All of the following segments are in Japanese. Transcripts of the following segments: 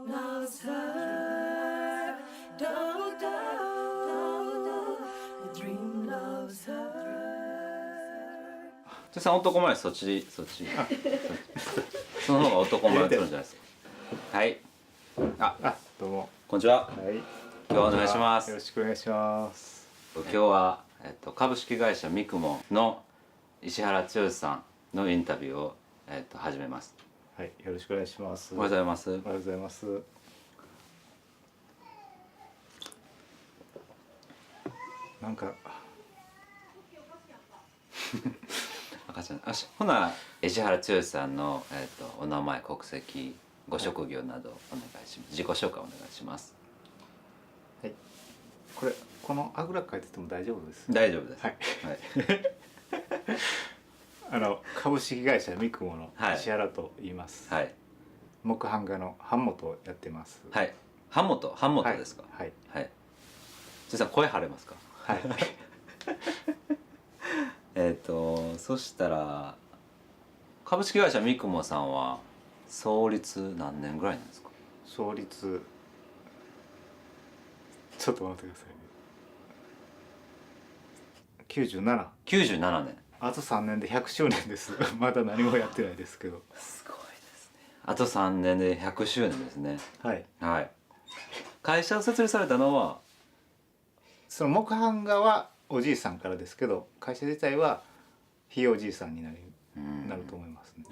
loves her. Do, do, do, a dream loves her. じゃあさん男前そっちその方が男前映るんじゃないですか。はい。どうも。こんにちは。はい。今日はお願いします。よろしくお願いします。今日は、株式会社ミクモの石原剛さんのインタビューを、始めます。はい。よろしくお願いします。おはようございます。おはようございます。なんか赤ちゃん。ほな石原剛さんの、お名前、国籍、ご職業などお願いします。自己紹介お願いします。はい。このあぐらかいてても大丈夫です。大丈夫です。はい。はい。株式会社ミクモのはい石原と言います。はい。木版画の版元をやってます。はい。版元ですか。はい。はい。剛さん声張れますか。はい。そしたら株式会社ミクモさんは創立何年ぐらいなんですか。創立ちょっと待ってくださいね。97。97年。あと3年で100周年です。まだ何もやってないですけど。すごいですね。あと3年で100周年ですね。はい。はい。会社を設立されたのはその木版画はおじいさんからですけど、会社自体はひいおじいさんになると思いますね。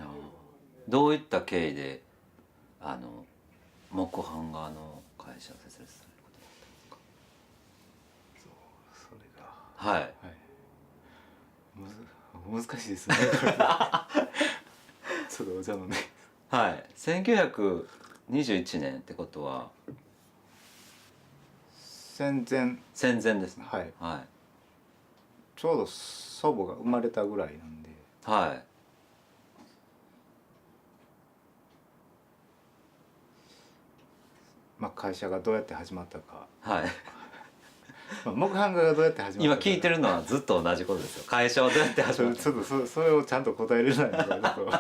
どういった経緯で木版画の会社を設立されることだったんですか。それがはい、はい、難しいですね。ちょっとお茶のね。はい、1921年ってことは戦前ですね。はい、はい、ちょうど祖母が生まれたぐらいなんで、はい、まあ、会社がどうやって始まったか、はい。まあ、木版画がどうやって始まったか、今聞いてるのはずっと同じことですよ。会社はどうやって始まったちょっとそれをちゃんと答えれないのがちょっと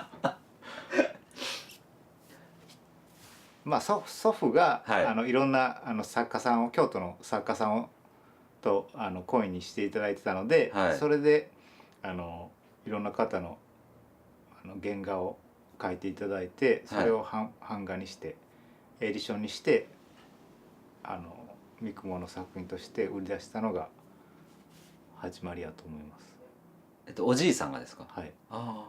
まあ祖父が、はい、いろんな作家さんを京都の作家さんを懇意にしていただいてたので、はい、それでいろんな方の原画を描いていただいて、それを版画にしてエディションにしてミクモの作品として売り出したのが始まりやと思います。おじいさんがですか。はい。ああ。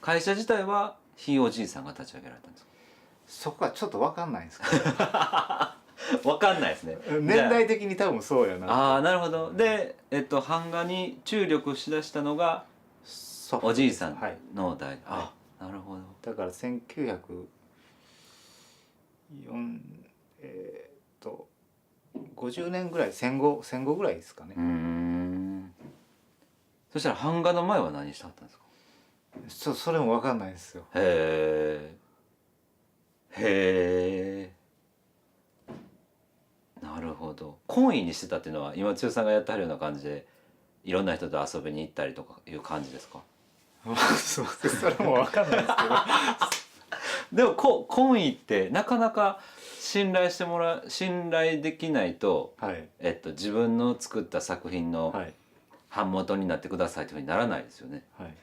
会社自体はひいおじいさんが立ち上げられたんですか。そこはちょっと分かんないんですけどわかんないですね。年代的に多分そうやな。ああ、なるほど。で、版画に注力しだしたのがおじいさんの代。はい、あ、なるほど。だから1950年ぐらい、戦後ぐらいですかね。そしたら版画の前は何してはったんですか。それも分かんないですよ。へえ。なるほど。懇意にしてたっていうのは今剛さんがやってはるような感じでいろんな人と遊びに行ったりとかいう感じですか。それも分かんないですけどでも懇意ってなかなか信頼できないと、はい、自分の作った作品の版元になってくださいというふうにならないですよね。はい、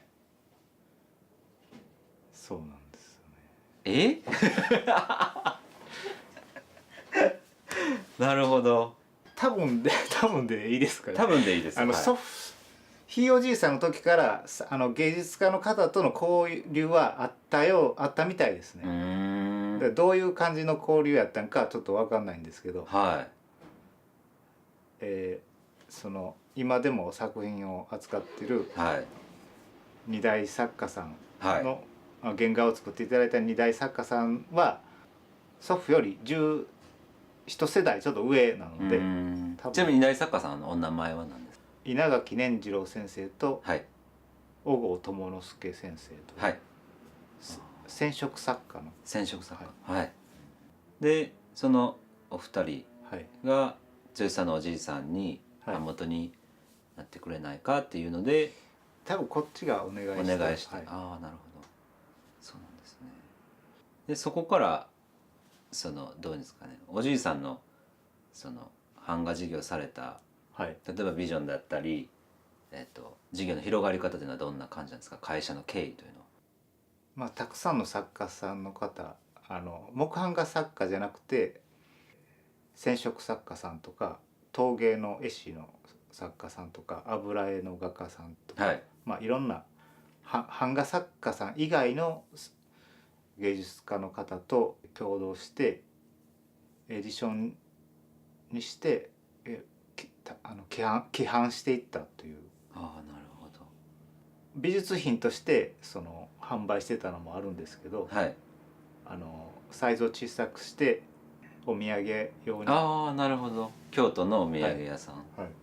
そうなんですよえね。なるほど。多分でいいですかね。多分でいいです。ひいおじいさんの時から芸術家の方との交流はあったみたいですね。でどういう感じの交流やったんかちょっと分かんないんですけど、はい、今でも作品を扱ってる2大作家さんの、原画を作っていただいた2大作家さんは祖父より11世代ちょっと上なので、ちなみに2大作家さんのお名前は何ですか。稲垣年次郎先生と、はい、小郷智之助先生と、はい、染色作家の染色作家、はい、はい、でそのお二人が剛さんのおじいさんに版元になってくれないかっていうので、多分こっちがお願いして、はい、ああ、なるほど、そうなんですね。でそこからそのどういうんですかね、おじいさんのその版画事業された、はい、例えばビジョンだったり、事業の広がり方というのはどんな感じなんですか、会社の経緯というのは。まあたくさんの作家さんの方、木版画作家じゃなくて染色作家さんとか陶芸の絵師の作家さんとか油絵の画家さんとか、はい、まあいろんな版画作家さん以外の芸術家の方と共同してエディションにして規範していったという。ああなるほど。美術品としてその販売してたのもあるんですけど、はい、サイズを小さくしてお土産用に。ああなるほど。京都のお土産屋さん、はい、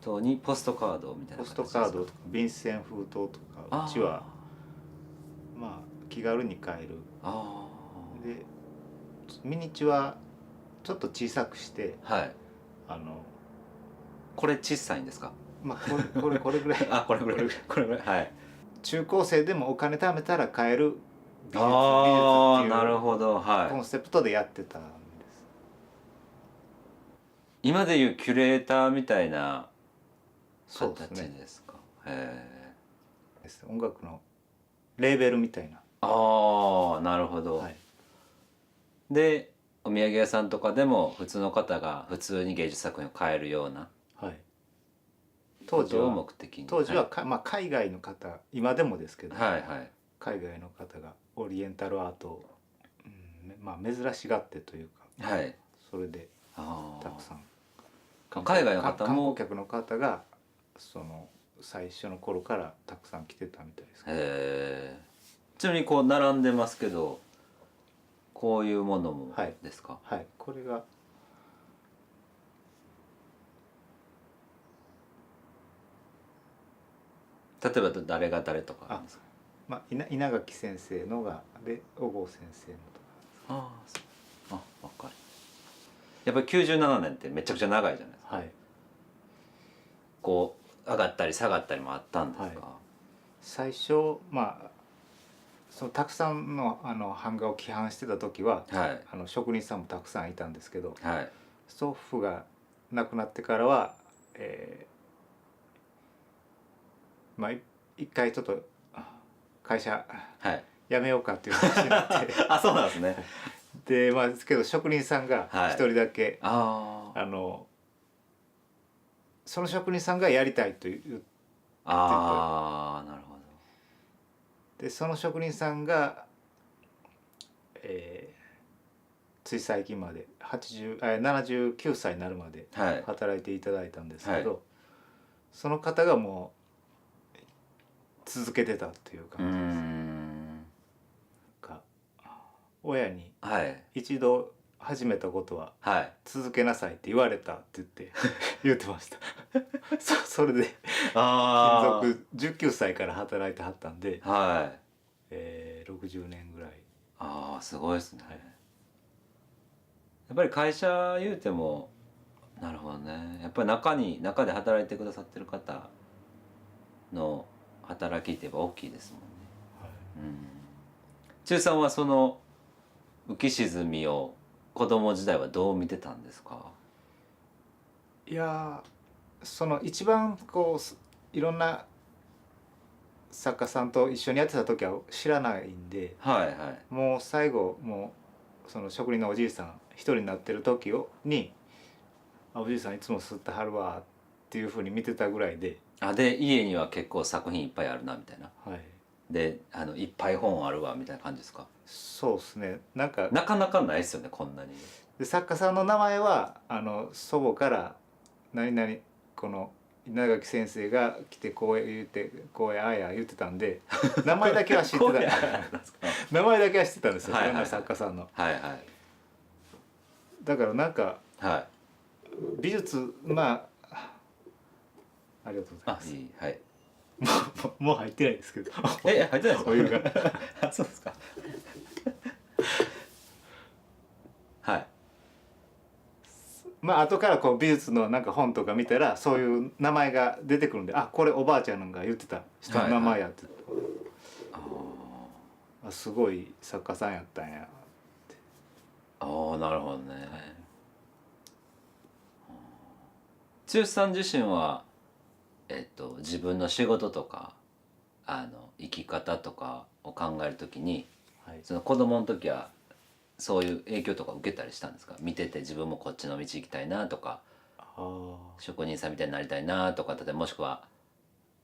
とにポストカードみたいなポス形ですか。トカードとか便箋封筒とかうちはまあ気軽に買える。でミニチュアちょっと小さくして、はい、これ小さいんですか。まあこれぐらいあこれぐらいこれぐらい、はい。中高生でもお金貯めたら買える美術ああなるっていうほど、はい。コンセプトでやってたんです。今でいうキュレーターみたいな形そうですね。ですか。へえ。音楽のレーベルみたいな。ああなるほど、はい、でお土産屋さんとかでも普通の方が普通に芸術作品を買えるようなはい、当時は目的に、まあ、海外の方今でもですけど、はいはい、海外の方がオリエンタルアートを、まあ、珍しがってというか、はい、それであたくさん海外の方も観光客の方がその最初の頃からたくさん来てたみたいですけど。へえ。ちなみにこう並んでますけどこういうものもですか。はい、はい、これが例えば誰が誰とかあるんですか。まあ、稲垣先生のがで小郷先生のとか。ああそう、あ分かる。やっぱり97年ってめちゃくちゃ長いじゃないですか。はい、こう上がったり下がったりもあったんですか。はい、最初まあそのたくさんの版画を規範してた時は、はい、職人さんもたくさんいたんですけど、はい、祖父が亡くなってからは、まあ一回ちょっと会社辞めようかっていう話になって、あそうなんですね。でまあですけど職人さんが一人だけ、その職人さんがやりたいと言ってて、なるほど。でその職人さんが、つい最近まで79歳になるまで働いていただいたんですけど、その方がもう続けてたっていう感じです。親に一度始めたことは続けなさいって言われたって言ってましたそれで勤続19歳から働いてはったんで、60年ぐらい。ああすごいですね、はい、やっぱり会社言うてもなるほどね、やっぱり中で働いてくださってる方の働きってやっぱ大きいですもんね、はい、中さんはその浮き沈みを子供時代はどう見てたんですか。いやその一番こういろんな作家さんと一緒にやってた時は知らないんで、はいはい、もう最後もうその職人のおじいさん一人になってる時におじいさんいつも吸ってはるわっていうふうに見てたぐらいで、で家には結構作品いっぱいあるなみたいな、はい、でいっぱい本あるわみたいな感じですか。そうですね、なかなかないですよねこんなに。で作家さんの名前は祖母から何々この稲垣先生が来てこう言ってこうやあや言ってたんで名前だけは知ってた名前だけは知ってたんですよ、いろんな作家さんの。はいはい、だからなんか、はい、美術まありがとうございます。はい、もう入ってないですけど入ってないですかお湯がそうですかはい、まあ後からこう美術のなんか本とか見たらそういう名前が出てくるんで、あこれおばあちゃんが言ってた人の名前やって、すごい作家さんやったんやって。ああなるほどね。剛さん自身は自分の仕事とか生き方とかを考えるときに、はい、その子供の時はそういう影響とか受けたりしたんですか？見てて自分もこっちの道行きたいなとか、職人さんみたいになりたいなとか、例えばもしくは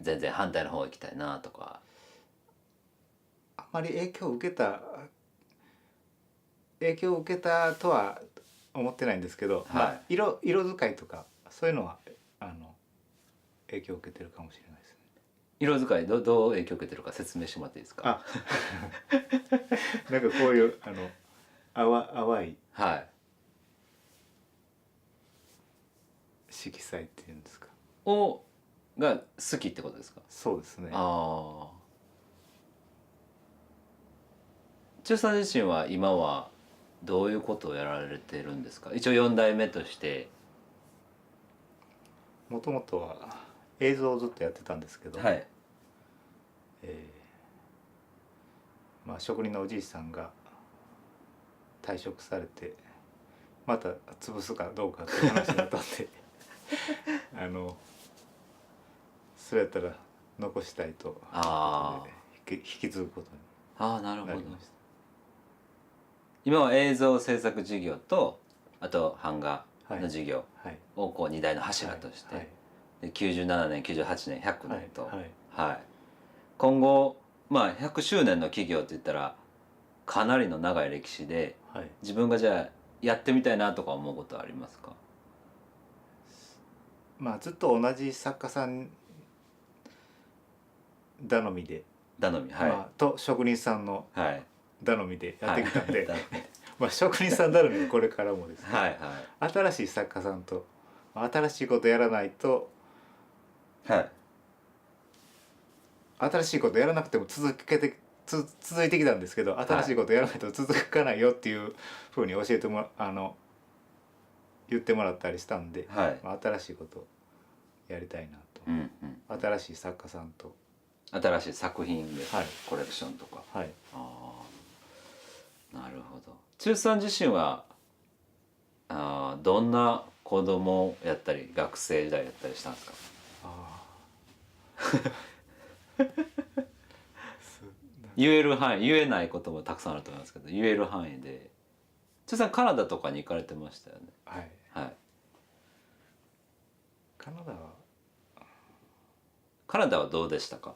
全然反対の方行きたいなとか。あまり影響を受けたとは思ってないんですけど、はい、まあ、色使いとかそういうのは影響を受けてるかもしれないですね。色使いどう影響を受けてるか説明してもらっていいですか？なんかこういう淡い色彩っていうんですか、が好きってことですか？そうですね。ああ。中さん自身は今はどういうことをやられてるんですか？一応4代目として。もともとは映像をずっとやってたんですけど、はい、まあ、職人のおじいさんが退職されてまた潰すかどうかっていう話になったんでそれやったら残したいと引き継ぐことになりました。今は映像制作事業とあと版画の事業をこう2台の柱として、で97年98年100年と、今後まあ100周年の企業って言ったらかなりの長い歴史で、自分がじゃあやってみたいなとか思うことはありますか？まあずっと同じ作家さん頼みでまあ、と職人さんの頼みでやってきたんで、まあ職人さん頼みはこれからもですね、新しい作家さんと新しいことやらないと、新しいことやらなくても続いてきたんですけど、新しいことやらないと続かないよっていうふうに教えて言ってもらったりしたんで、まあ、新しいことやりたいなと、新しい作家さんと新しい作品で、コレクションとか。なるほど。剛さん自身はどんな子供やったり学生時代やったりしたんですか？言える範囲、言えないこともたくさんあると思いますけど、言える範囲で。剛さんカナダとかに行かれてましたよね。カナダはどうでしたか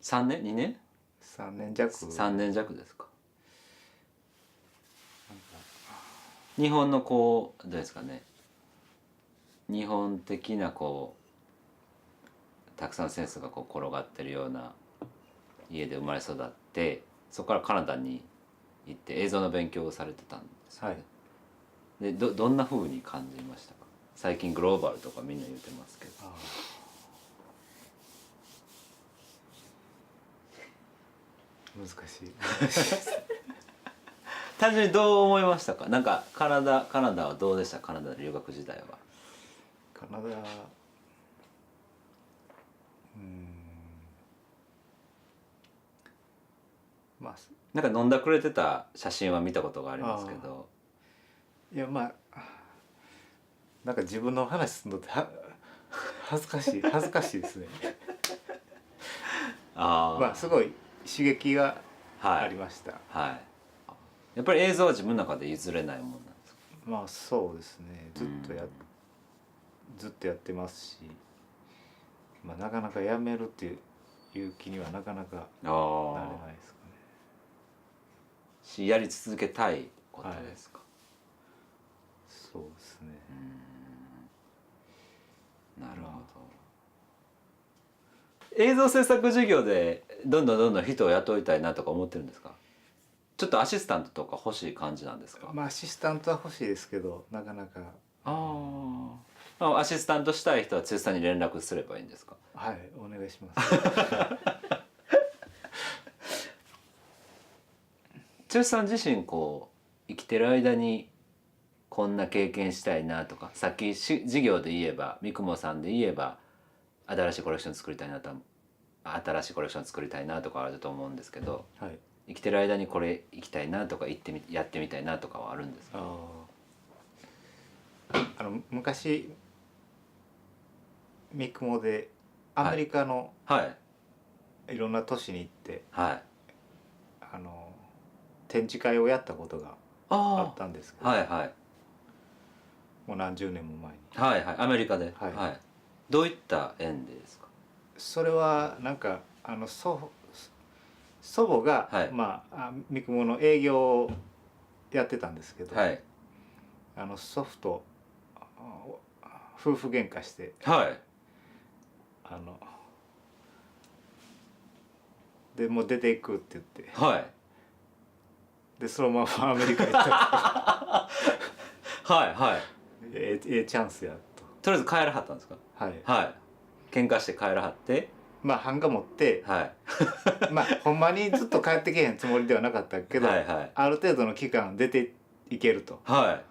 ？3年2年3年弱3年弱ですか？日本のこうどうですかね、日本的なこうたくさんセンスがこう転がってるような家で生まれ育って、そこからカナダに行って映像の勉強をされてたんですよね。でどんな風に感じましたか？最近グローバルとかみんな言ってますけど。難しい単純にどう思いましたか？なんかカナダはどうでした？カナダ留学時代は。カナダまあなんか飲んだくれてた写真は見たことがありますけど。いやまあなんか自分の話するのって恥ずかしいですねまあすごい刺激がありました。やっぱり映像は自分の中で譲れないもんなんですか？まあそうですね、ずっとやってますし、まあなかなかやめるっていう気にはなかなかなれないですかね。やり続けたいことですか？そうですね。なるほど。映像制作事業でどんどん人を雇いたいなとか思ってるんですか？ちょっとアシスタントとか欲しい感じなんですか？まあアシスタントは欲しいですけど、なかなか。アシスタントしたい人は剛さんに連絡すればいいんですか？はい、お願いします剛さん自身こう生きてる間にこんな経験したいなとか、さっき事業で言えば三雲さんで言えば新しいコレクション作りたいなとかあると思うんですけど、生きてる間にこれ行きたいなとかやってみたいなとかはあるんですか？昔ミクモでアメリカのいろんな都市に行って、はい、展示会をやったことがあったんですけど、はいはい、もう何十年も前に、はいはい、アメリカで、はいはい、どういった縁でですか？それはなんか祖母が、はい、まあミクモの営業をやってたんですけど、はい、祖父と夫婦喧嘩して、はい、でもう出ていくって言って、はい、でそのままアメリカ行ったはいはい、ええチャンスやとりあえず帰らはったんですか？と、はい、はい、喧嘩して帰らはって、まあ版画持って、はい、まあほんまにずっと帰ってけへんつもりではなかったけど、はいはい、ある程度の期間出ていけると、はい、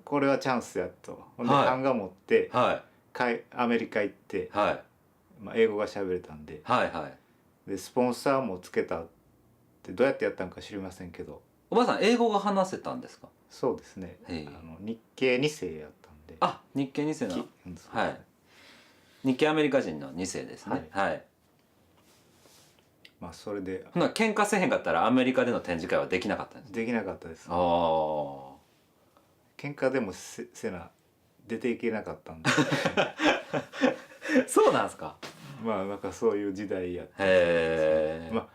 これはチャンスやと、ほんではい版画持って、はい、アメリカ行って、はい、まあ、英語が喋れたんで、はいはい、でスポンサーもつけたってどうやってやったんか知りませんけど、おばあさん英語が話せたんですか？そうですね、日系2世やったんで、あ、日系2世の、はい、日系アメリカ人の2世ですね、はい、まあそれでほな喧嘩せへんかったらアメリカでの展示会はできなかったんですか？できなかったです、ね、ああ、喧嘩でもせな出ていけなかったんでそうなんですか？まあなんかそういう時代やって、へえ、まあ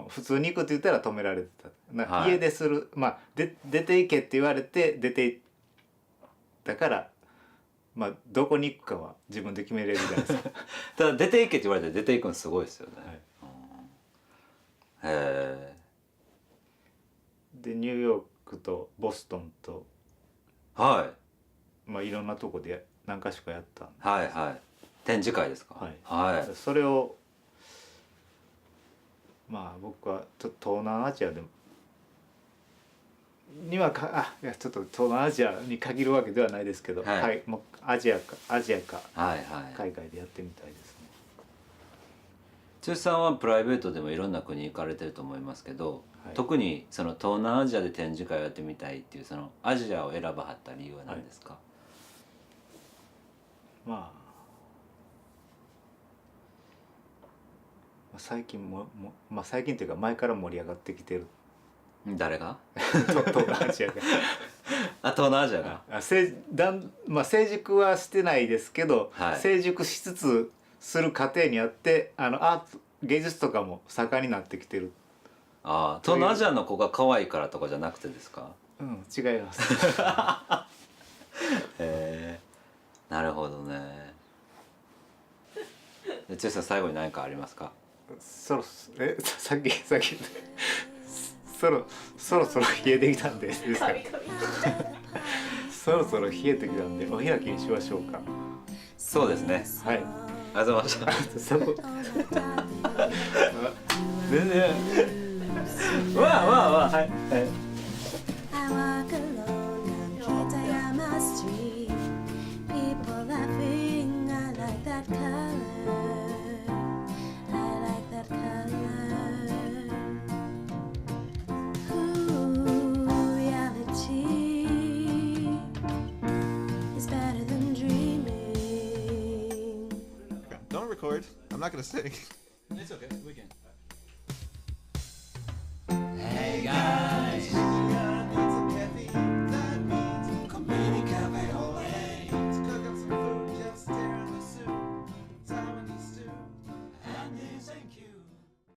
普通に行くって言ったら止められてた、はい、家でする、まあ出ていけって言われて出ていったから、まあどこに行くかは自分で決めれるじゃないですかただ出ていけって言われて出ていくのすごいですよね、はい、へえ、でニューヨークとボストンと、はい、まあいろんなとこで何か所かやったんで、はいはい、展示会ですか？はい、はい、それをまあ僕は東南アジアでもいやちょっと東南アジアに限るわけではないですけど、はい、もうアジアか、はいはい、海外でやってみたいですね。剛さんはプライベートでもいろんな国行かれてると思いますけど、はい、特にその東南アジアで展示会をやってみたいっていうそのアジアを選ばはった理由は何ですか？はい、まあ最近まあ最近というか前から盛り上がってきてる。誰が？東南アジアが東南アジアがまあ成熟はしてないですけど、はい、成熟しつつする過程にあってアート芸術とかも盛んになってきてる。ああ、東南アジアの子が可愛いからとかじゃなくてですか？うん、違いますへえ、なるほどね。剛さん最後に何かありますか？さっきそろそろ冷えてきたんでですかそろそろ冷えてきたんでお開きにしましょうか。そうですね、はい、ありがとうございました全然わあはい、はいI'm not gonna sing.